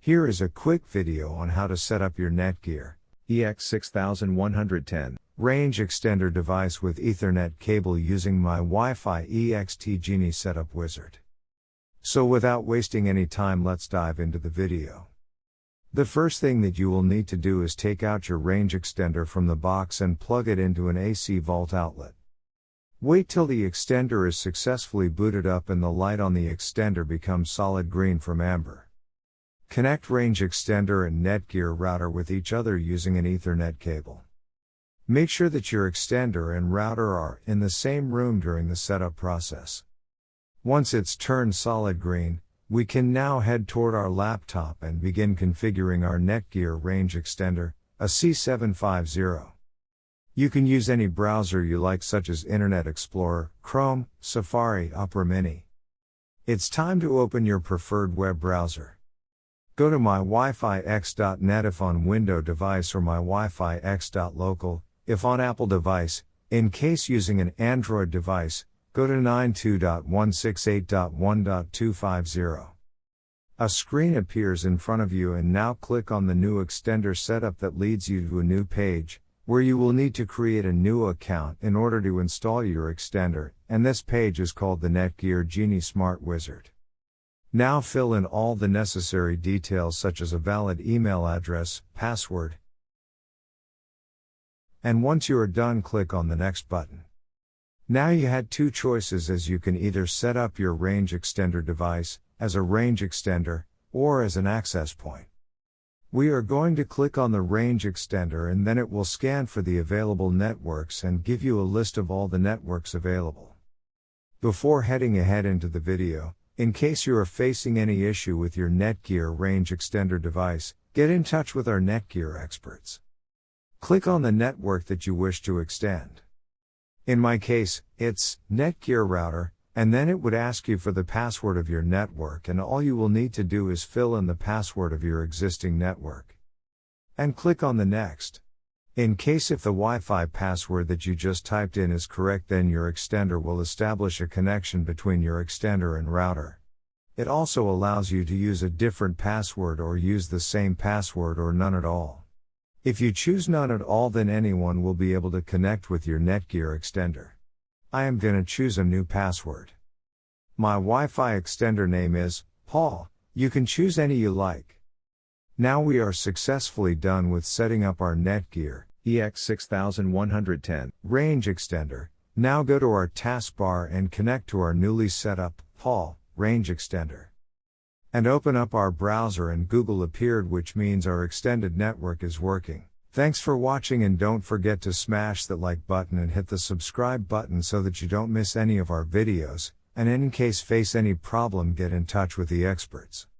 Here is a quick video on how to set up your Netgear EX6110 range extender device with Ethernet cable using my Wi-Fi EXT Genie setup wizard. So without wasting any time, let's dive into the video. The first thing that you will need to do is take out your range extender from the box and plug it into an AC volt outlet. Wait till the extender is successfully booted up and the light on the extender becomes solid green from amber. Connect range extender and Netgear router with each other using an Ethernet cable. Make sure that your extender and router are in the same room during the setup process. Once it's turned solid green, we can now head toward our laptop and begin configuring our Netgear Range Extender, a C750. You can use any browser you like, such as Internet Explorer, Chrome, Safari, Opera Mini. It's time to open your preferred web browser. Go to mywifiX.net if on Windows device or mywifiX.local, if on Apple device. In case using an Android device, go to 92.168.1.250. A screen appears in front of you, and now click on the new extender setup that leads you to a new page, where you will need to create a new account in order to install your extender, and this page is called the Netgear Genie Smart Wizard. Now fill in all the necessary details such as a valid email address, password. And once you are done, click on the next button. Now you had two choices, as you can either set up your range extender device as a range extender or as an access point. We are going to click on the range extender, and then it will scan for the available networks and give you a list of all the networks available. Before heading ahead into the video, in case you are facing any issue with your Netgear range extender device, get in touch with our Netgear experts. Click on the network that you wish to extend. In my case, it's Netgear router, and then it would ask you for the password of your network, and all you will need to do is fill in the password of your existing network. And click on the next. In case if the Wi-Fi password that you just typed in is correct, then your extender will establish a connection between your extender and router. It also allows you to use a different password or use the same password or none at all. If you choose none at all, then anyone will be able to connect with your Netgear extender. I am gonna choose a new password. My Wi-Fi extender name is Paul. You can choose any you like. Now we are successfully done with setting up our Netgear EX6110 range extender. Now go to our taskbar and connect to our newly set up Paul range extender. And open up our browser, and Google appeared, which means our extended network is working. Thanks for watching, and don't forget to smash that like button and hit the subscribe button so that you don't miss any of our videos, and in case face any problem, get in touch with the experts.